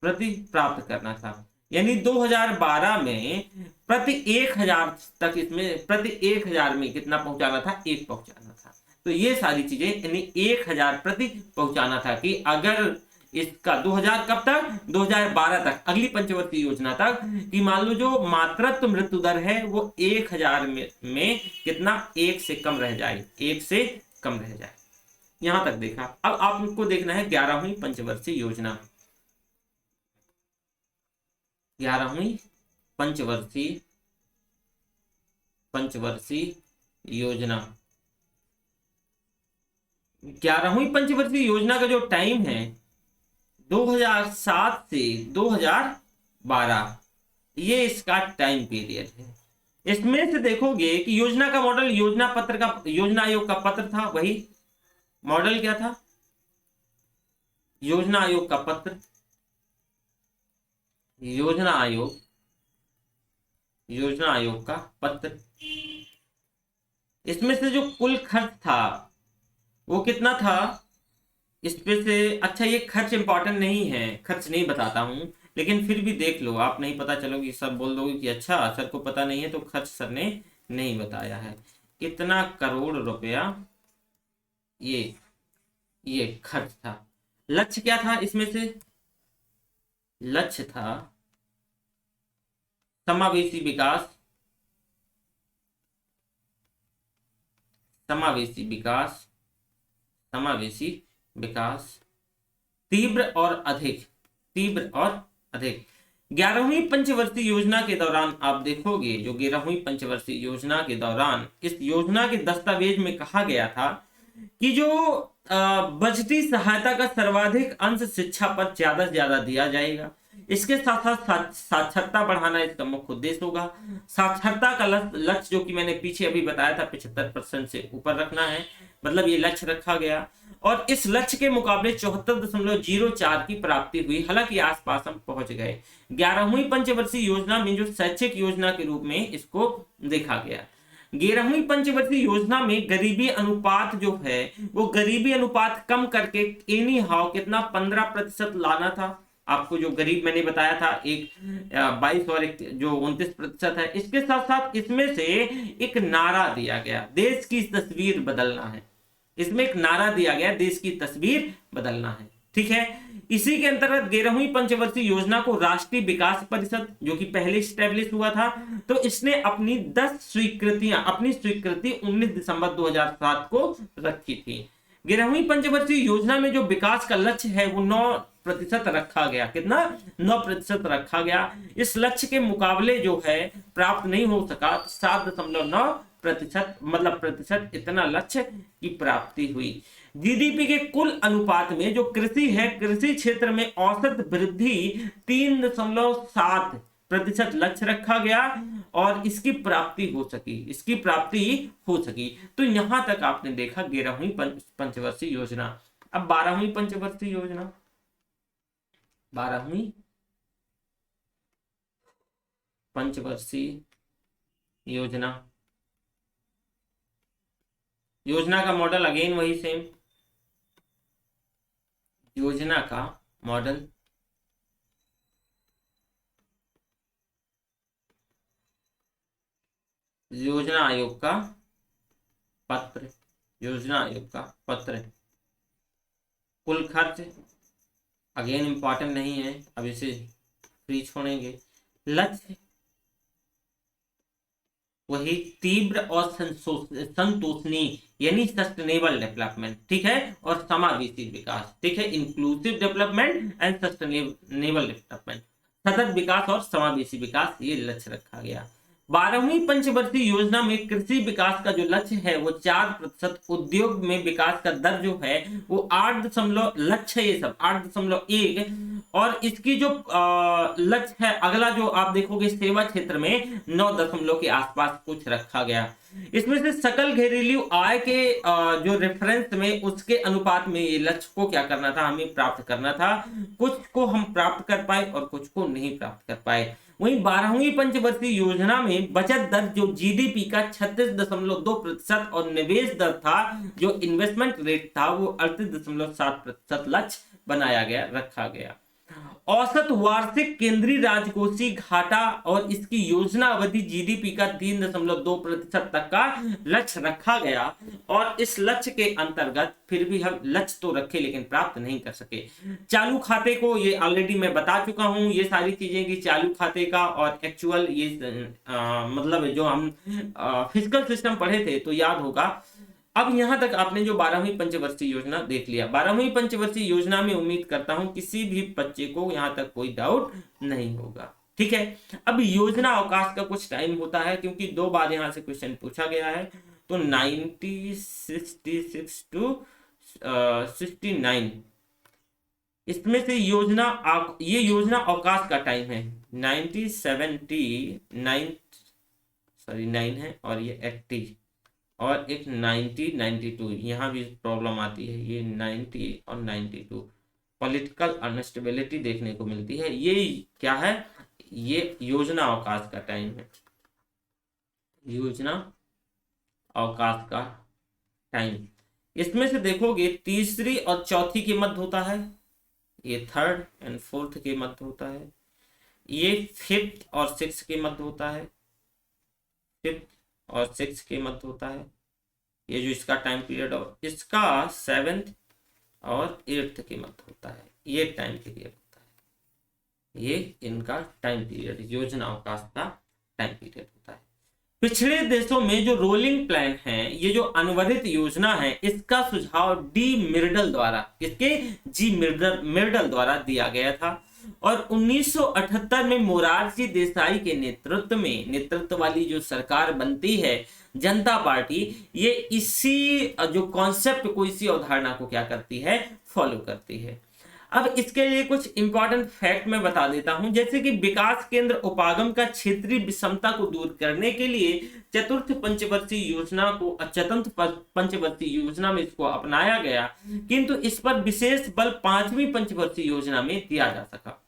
S1: प्रति प्राप्त करना था। यानी 2012 में प्रति 1000 तक, इसमें प्रति 1000 में कितना पहुंचाना था, 1 पहुंचाना था। तो ये सारी चीजें यानी 1000 प्रति पहुंचाना था कि अगर इसका 2000 कब तक, 2012 तक, अगली पंचवर्षीय योजना तक, कि मान लो जो मातृत्व मृत्यु दर है वो 1000 में कितना, 1 से कम रह जाए, 1 से कम रह जाए। यहां तक देखा। अब आपको देखना है 11वीं पंचवर्षीय योजना, 11वीं पंचवर्षीय योजना। 11वीं पंचवर्षीय योजना का जो टाइम है 2007 से 2012, ये इसका टाइम पीरियड है। इसमें से देखोगे कि योजना का मॉडल योजना पत्र का, योजना आयोग का पत्र था, वही मॉडल क्या था, योजना आयोग का पत्र, योजना आयोग, योजना आयोग का पत्र। इसमें से जो कुल खर्च था वो कितना था, इस पे से, अच्छा ये खर्च इंपॉर्टेंट नहीं है, खर्च नहीं बताता हूं, लेकिन फिर भी देख लो, आप नहीं पता चलोगी, सब बोल दोगे कि अच्छा सर को पता नहीं है तो खर्च सर ने नहीं बताया है। कितना करोड़ रुपया ये खर्च था। लक्ष्य क्या था इसमें से, लक्ष्य था समावेशी विकास, समावेशी विकास, समावेशी विकास, तीव्र और अधिक, तीव्र और अधिक। 11वीं पंचवर्षीय योजना के दौरान आप देखोगे, जो 11वीं पंचवर्षीय योजना के दौरान इस योजना के दस्तावेज में कहा गया था कि जो बजटी सहायता का सर्वाधिक अंश शिक्षा पर ज्यादा से ज्यादा दिया जाएगा। इसके साथ साथ साक्षरता बढ़ाना इसका मुख्य उद्देश्य होगा। साक्षरता का लक्ष्य जो कि मैंने पीछे अभी बताया था 75% से ऊपर रखना है, मतलब ये लक्ष्य रखा गया। और इस लक्ष्य के मुकाबले 74.04 की प्राप्ति हुई, हालांकि आसपास हम पहुंच गए। 11वीं पंचवर्षीय योजना में जो शैक्षिक योजना के रूप में इसको देखा गया। 11वीं पंचवर्षीय योजना में गरीबी अनुपात जो है वो गरीबी अनुपात कम करके एनी हाउ कितना 15% लाना था। आपको जो गरीब मैंने बताया था एक 22 और एक जो 29% है। इसके साथ साथ इसमें से एक नारा दिया गया, देश की तस्वीर बदलना है। इसमें एक नारा दिया गया, देश की तस्वीर बदलना है, ठीक है। इसी के अंतर्गत 11वीं पंचवर्षीय योजना को राष्ट्रीय विकास परिषद जो कि पहले स्टैब्लिश हुआ था, तो इसने अपनी 10 स्वीकृतियां, अपनी स्वीकृति 19 दिसंबर 2007 को रखी थी। 11वीं पंचवर्षीय योजना में जो विकास का लक्ष्य है वो 9% रखा गया। कितना, 9% रखा गया। इस लक्ष्य के मुकाबले जो है प्राप्त नहीं हो सका, 7.9%, मतलब प्रतिशत इतना लक्ष्य की प्राप्ति हुई। जीडीपी के कुल अनुपात में जो कृषि है, कृषि क्षेत्र में औसत वृद्धि 3.7% लक्ष्य रखा गया और इसकी प्राप्ति हो सकी, इसकी प्राप्ति हो सकी। तो यहां तक आपने देखा 11वीं पंचवर्षीय योजना। अब 12वीं पंचवर्षीय योजना, 12वीं पंचवर्षीय योजना, योजना का मॉडल अगेन वही सेम, योजना का मॉडल योजना आयोग का पत्र, योजना आयोग का पत्र। कुल खर्च अगेन इंपॉर्टेंट नहीं है, अब इसे फ्री छोड़ेंगे। लक्ष्य वही तीव्र और संतोषनीय यानी सस्टेनेबल डेवलपमेंट, ठीक है, और समावेशी विकास, ठीक है, inclusive development and sustainable development, सतत विकास और समावेशी विकास, ये लक्ष्य रखा गया। 12वीं पंचवर्षीय योजना में कृषि विकास का जो लक्ष्य है वो 4%, उद्योग में विकास का दर जो है वो 8 लक्ष्य, ये सब 8.1, और इसकी जो लक्ष्य है अगला जो आप देखोगे सेवा क्षेत्र में 9 के आसपास कुछ रखा गया। इसमें से सकल घरेलू आय के जो रेफरेंस में उसके अनुपात में ये लक्ष्य को क्या करना था, हमें प्राप्त करना था। कुछ को हम प्राप्त कर पाए और कुछ को नहीं प्राप्त कर पाए। वहीं 12वीं पंचवर्षीय योजना में बचत दर जो जीडीपी का 36.2% और निवेश दर था जो इन्वेस्टमेंट रेट था वो 38.7% लक्ष्य बनाया गया, रखा गया। औसत वार्षिक केंद्रीय राजकोषीय घाटा और इसकी योजना अवधि जीडीपी का 3.2% तक का लक्ष्य रखा गया। और इस लक्ष्य के अंतर्गत फिर भी हम लक्ष्य तो रखे लेकिन प्राप्त नहीं कर सके। चालू खाते को ये ऑलरेडी मैं बता चुका हूं, ये सारी चीजें कि चालू खाते का और एक्चुअल ये मतलब जो हम फिजिकल सिस्टम पढ़े थे तो याद होगा। अब यहां तक आपने जो 12वीं पंचवर्षीय योजना देख लिया। 12वीं पंचवर्षीय योजना में उम्मीद करता हूं किसी भी बच्चे को यहां तक कोई डाउट नहीं होगा, ठीक है। अब योजना अवकाश का कुछ टाइम होता है क्योंकि 2 बार यहां से क्वेश्चन पूछा गया है, तो 1966 टू 69। इसमें से ये योजना अवकाश का टाइम है 1979, सॉरी 9 है, और ये 80, और एक 1992, यहाँ भी प्रॉब्लम आती है, ये 90 और 92 पॉलिटिकल अनस्टेबिलिटी देखने को मिलती है। ये क्या है, ये योजना अवकाश का टाइम है, योजना अवकाश का टाइम। इसमें से देखोगे तीसरी और चौथी के मध्य होता है, ये थर्ड एंड फोर्थ के मध्य होता है, ये फिफ्थ और सिक्स के मध्य होता है, फिफ्थ और सिक्स के मध्य होता है, ये जो इसका टाइम पीरियड, और इसका सेवेंथ और एट्थ के मध्य होता है, ये टाइम पीरियड होता है, ये इनका टाइम पीरियड, योजना अवकाश का टाइम पीरियड होता है। पिछड़े देशों में जो रोलिंग प्लान है, ये जो अनुवर्धित योजना है, इसका सुझाव डी मिर्डल द्वारा, किसके, जी मिर्डल द्वारा दिया गया था। और 1978 में मोरारजी देसाई के नेतृत्व वाली जो सरकार बनती है जनता पार्टी, ये इसी जो कॉन्सेप्ट को, इसी अवधारणा को क्या करती है, फॉलो करती है। अब इसके लिए कुछ इंपॉर्टेंट फैक्ट मैं बता देता हूं, जैसे कि विकास केंद्र उपागम का क्षेत्रीय विषमता को दूर करने के लिए चतुर्थ पंचवर्षीय योजना में इसको अपनाया गया, किंतु इस पर विशेष बल पांचवी पंचवर्षीय योजना में दिया जा सका।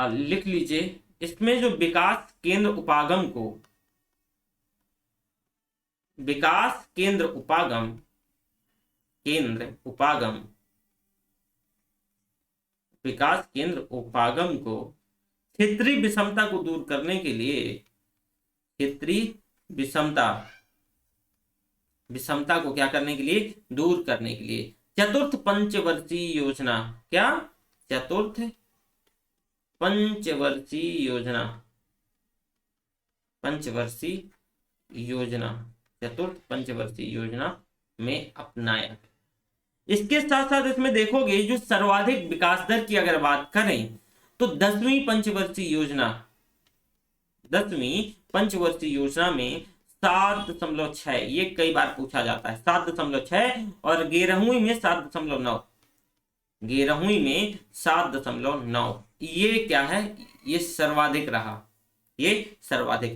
S1: लिख लीजिए, इसमें जो विकास केंद्र उपागम को क्षेत्रीय विषमता को दूर करने के लिए, क्षेत्रीय विषमता को क्या करने के लिए, दूर करने के लिए चतुर्थ पंचवर्षीय योजना, क्या, चतुर्थ पंचवर्षीय योजना में अपनाया। इसके साथ साथ इसमें देखोगे जो सर्वाधिक विकास दर की अगर बात करें तो 10वीं पंचवर्षीय योजना में 7.6, ये कई बार पूछा जाता है, 7.6, और 11वीं में 7.9, ये क्या है, ये सर्वाधिक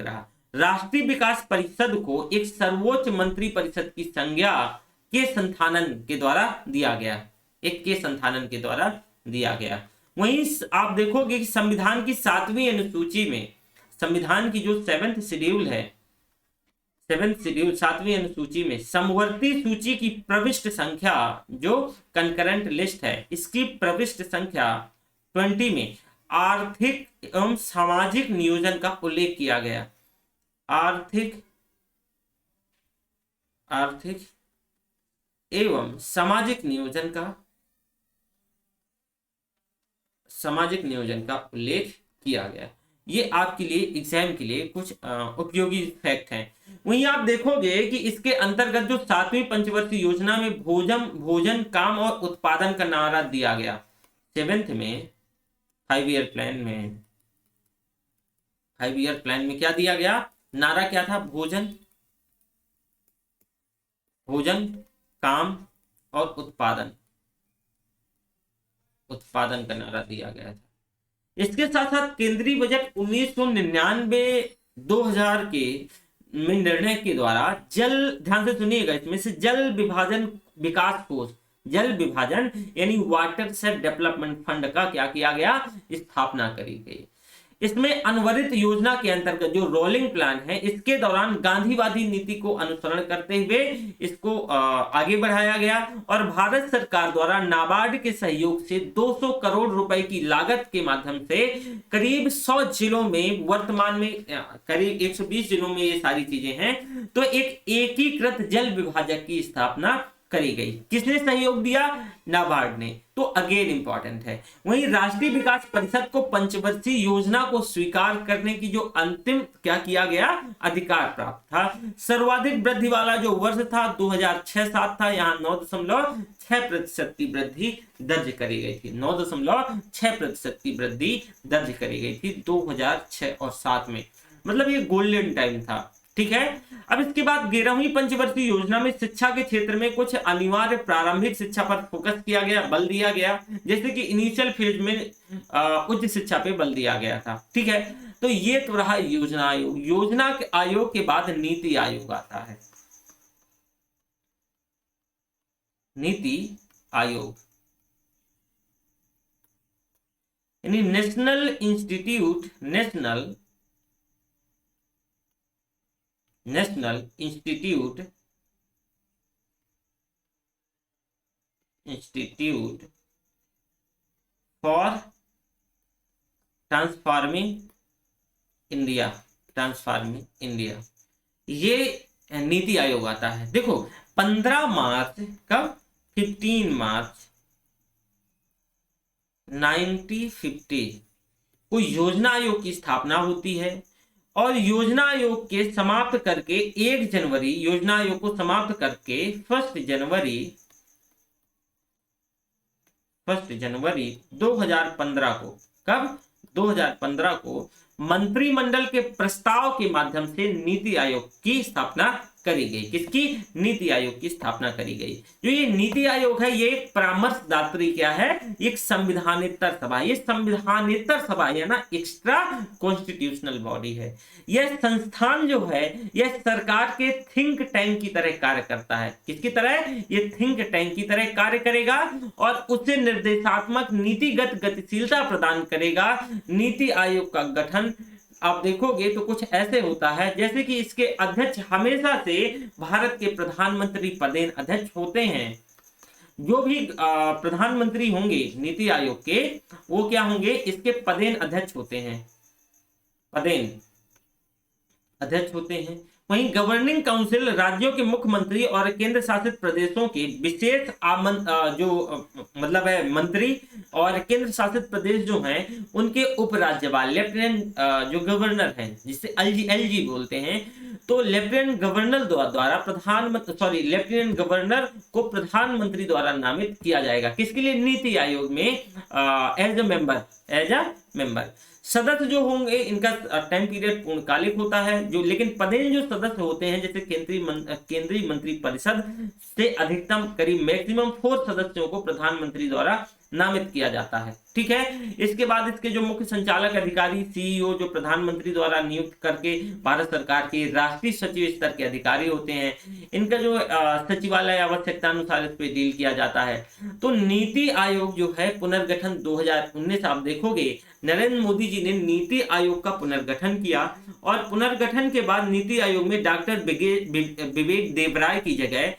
S1: रहा। राष्ट्रीय विकास परिषद को एक सर्वोच्च मंत्री परिषद की संज्ञा के संस्थानन के द्वारा दिया गया, वहीं आप देखोगे कि संविधान की 7वीं अनुसूची में, संविधान की जो 7th शेड्यूल है, 7वीं अनुसूची में समवर्ती सूची की प्रविष्ट संख्या, जो कंकरेंट लिस्ट है, इसकी प्रविष्ट संख्या 20 में आर्थिक एवं सामाजिक नियोजन का उल्लेख किया गया। आर्थिक एवं सामाजिक नियोजन का उल्लेख किया गया। ये आपके लिए एग्जाम के लिए कुछ उपयोगी फैक्ट हैं। वहीं आप देखोगे कि इसके अंतर्गत जो 7वीं पंचवर्षीय योजना में भोजन काम और उत्पादन का नारा दिया गया, 7th में 5 ईयर प्लान में क्या दिया गया, नारा क्या था, भोजन काम और उत्पादन का नारा दिया गया था। इसके साथ साथ केंद्रीय बजट 1999-2000 के में निर्णय के द्वारा ध्यान से सुनिएगा, इसमें से जल विभाजन विकास कोष, जल विभाजन यानी वाटर सेट डेवलपमेंट फंड का क्या किया गया, स्थापना करी गई। इसमें अनुवर्धित योजना के अंतर्गत जो रोलिंग प्लान है, इसके दौरान गांधीवादी नीति को अनुसरण करते हुए इसको आगे बढ़ाया गया और भारत सरकार द्वारा नाबार्ड के सहयोग से 200 करोड़ रुपए की लागत के माध्यम से करीब 100 जिलों में, वर्तमान में करीब 120 जिलों में ये सारी चीजें हैं, तो एक एकीकृत जल विभाजक की स्थापना करी गई। किसने सहयोग दिया, नाबार्ड ने, तो अगेन इंपॉर्टेंट है। वहीं राष्ट्रीय विकास परिषद को पंचवर्षीय योजना को स्वीकार करने की जो अंतिम क्या किया गया, अधिकार प्राप्त था। सर्वाधिक वृद्धि वाला जो वर्ष था 2006-07 था, यहाँ 9.6% की वृद्धि दर्ज करी गई थी, 9.6% की वृद्धि दर्ज करी गई थी 2006 और 7 में, मतलब ये गोल्डन टाइम था। ठीक है, अब इसके बाद 11वीं पंचवर्षीय योजना में शिक्षा के क्षेत्र में कुछ अनिवार्य प्रारंभिक शिक्षा पर फोकस किया गया, बल दिया गया, जैसे कि इनिशियल फेज में उच्च शिक्षा पे बल दिया गया था। ठीक है, तो ये तो रहा योजना आयोग। योजना आयोग के बाद नीति आयोग आता है। नीति आयोग यानी national institute for transforming India, ये नीति आयोग आता है। देखो 15 मार्च कब, 15 मार्च 1950 को योजना आयोग की स्थापना होती है और योजना आयोग के समाप्त करके 1 जनवरी, योजना आयोग को समाप्त करके 1 जनवरी 2015 को, कब, 2015 को मंत्रिमंडल के प्रस्ताव के माध्यम से नीति आयोग की स्थापना करी गई। किसकी? नीति आयोग की स्थापना करी गई। जो ये नीति आयोग है ये एक परामर्शदात्री क्या है, एक संविधानेतर सभा। ये संविधानेतर सभा है ना, एक्स्ट्रा कॉन्स्टिट्यूशनल बॉडी है। यह संस्थान जो है यह सरकार के थिंक टैंक की तरह कार्य करता है। किसकी तरह? ये थिंक टैंक की तरह कार्य करेगा और उसे निर्देशात्मक नीतिगत गतिशीलता प्रदान करेगा। नीति आयोग का गठन आप देखोगे तो कुछ ऐसे होता है जैसे कि इसके अध्यक्ष हमेशा से भारत के प्रधानमंत्री पदेन अध्यक्ष होते हैं। जो भी प्रधानमंत्री होंगे नीति आयोग के, वो क्या होंगे, इसके पदेन अध्यक्ष होते हैं, पदेन अध्यक्ष होते हैं। वहीं गवर्निंग काउंसिल राज्यों के मुख्यमंत्री और केंद्र शासित प्रदेशों के विशेष मतलब है मंत्री और केंद्र शासित प्रदेश जो हैं उनके उपराज्यपाल, लेफ्टिनेंट जो गवर्नर हैं जिसे एलजी बोलते हैं, तो लेफ्टिनेंट गवर्नर द्वारा लेफ्टिनेंट गवर्नर को प्रधानमंत्री द्वारा नामित किया जाएगा। किसके लिए? नीति आयोग में एज अ मेंबर। सदस्य जो होंगे इनका टाइम पीरियड पूर्णकालिक होता है, जो लेकिन पदेन जो सदस्य होते हैं जैसे केंद्रीय मंत्री परिषद से अधिकतम करीब मैक्सिमम 4 सदस्यों को प्रधानमंत्री द्वारा नामित किया जाता है। ठीक है, इसके बाद इसके जो मुख्य संचालक अधिकारी सीईओ जो प्रधानमंत्री द्वारा नियुक्त करके भारत सरकार के राष्ट्रीय सचिव स्तर के अधिकारी होते हैं, इनका जो सचिवालय आवश्यकता अनुसार इस पे डील किया जाता है। तो नीति आयोग जो है पुनर्गठन 2019 आप देखोगे नरेंद्र मोदी जी ने नीति आयोग का पुनर्गठन किया और पुनर्गठन के बाद नीति आयोग में डॉक्टर विवेक देबराय की जगह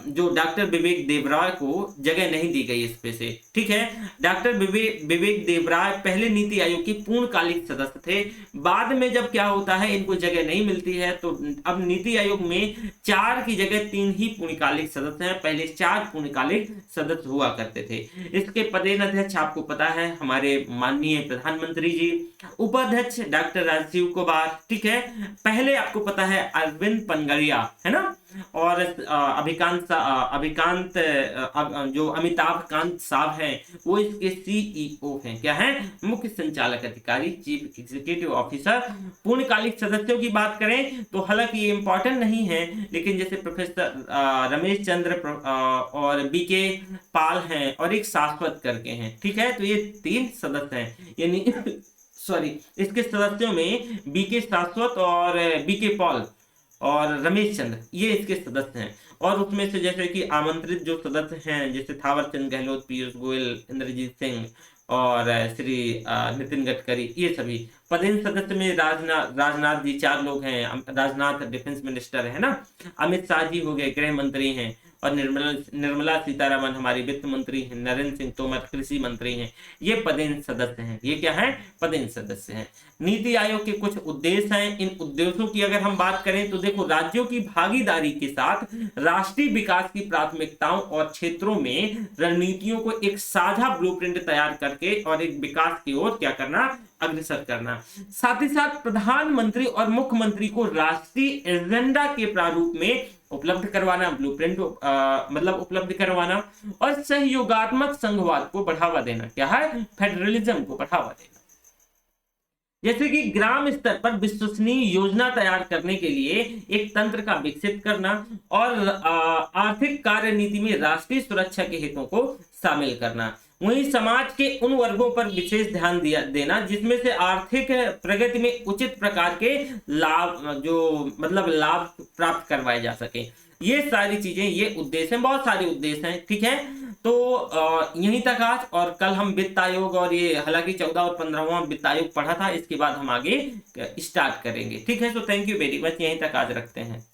S1: जो डॉक्टर विवेक देबराय को जगह नहीं दी गई इस पे से। ठीक है, डॉक्टर विवेक देबराय पहले नीति आयोग के पूर्णकालिक सदस्य थे। बाद में जब क्या होता है इनको जगह नहीं मिलती है तो अब नीति आयोग में 4 की जगह 3 ही पूर्णकालिक सदस्य हैं। पहले 4 पूर्णकालिक सदस्य हुआ करते थे। इसके पदेन अध्यक्ष आपको पता है हमारे माननीय प्रधानमंत्री जी, उपाध्यक्ष डॉक्टर राजीव कुमार। ठीक है, पहले आपको पता है अरविंद पनगड़िया है ना, और जो अमिताभ कांत साहब हैं वो इसके सीईओ हैं। क्या है? मुख्य संचालक अधिकारी, चीफ एग्जीक्यूटिव ऑफिसर। पूर्णकालिक सदस्यों की बात करें तो हालांकि ये इंपॉर्टेंट नहीं है, लेकिन जैसे प्रोफेसर रमेश चंद्र और बीके पाल हैं और एक शाश्वत करके हैं। ठीक है, तो ये 3 सदस्य हैं, यानी इसके सदस्यों में बीके शाश्वत और बीके पॉल और रमेश चंद्र ये इसके सदस्य हैं। और उसमें से जैसे कि आमंत्रित जो सदस्य हैं जैसे थावर चंद गहलोत, पीयूष गोयल, इंद्रजीत सिंह और श्री नितिन गडकरी, ये सभी। पदेन सदस्य में राजनाथ जी 4 लोग हैं। राजनाथ डिफेंस मिनिस्टर है ना, अमित शाह जी हो गए गृह मंत्री हैं, और निर्मला सीतारमन हमारी वित्त मंत्री हैं, नरेंद्र सिंह तोमर कृषि मंत्री हैं। ये पदेन सदस्य हैं। ये क्या है? पदेन सदस्य हैं। नीति आयोग के कुछ उद्देश्य हैं। इन उद्देश्यों की अगर हम बात करें तो देखो, राज्यों की भागीदारी के साथ राष्ट्रीय विकास की प्राथमिकताओं और क्षेत्रों में रणनीतियों को एक साझा ब्लूप्रिंट तैयार करके और एक विकास की ओर क्या करना, अग्रसर करना। साथ ही साथ प्रधानमंत्री और मुख्यमंत्री को राष्ट्रीय एजेंडा के प्रारूप में उपलब्ध करवाना, ब्लूप्रिंट मतलब उपलब्ध करवाना, और सहयोगात्मक संघवाद को बढ़ावा देना। क्या है? फेडरलिज्म को बढ़ावा देना। जैसे कि ग्राम स्तर पर विश्वसनीय योजना तैयार करने के लिए एक तंत्र का विकसित करना और आर्थिक कार्यनीति में राष्ट्रीय सुरक्षा के हितों को शामिल करना। वहीं समाज के उन वर्गों पर विशेष ध्यान देना जिसमें से आर्थिक प्रगति में उचित प्रकार के लाभ, जो मतलब लाभ प्राप्त करवाए जा सके। ये सारी चीजें, ये उद्देश्य हैं, बहुत सारे उद्देश्य हैं, ठीक है। तो यहीं तक आज, और कल हम वित्त आयोग और ये हालांकि 14 और 15वां वित्त आयोग पढ़ा था, इसके बाद हम आगे स्टार्ट करेंगे, ठीक है। तो थैंक यू वेरी मच, यहीं तक आज रखते हैं।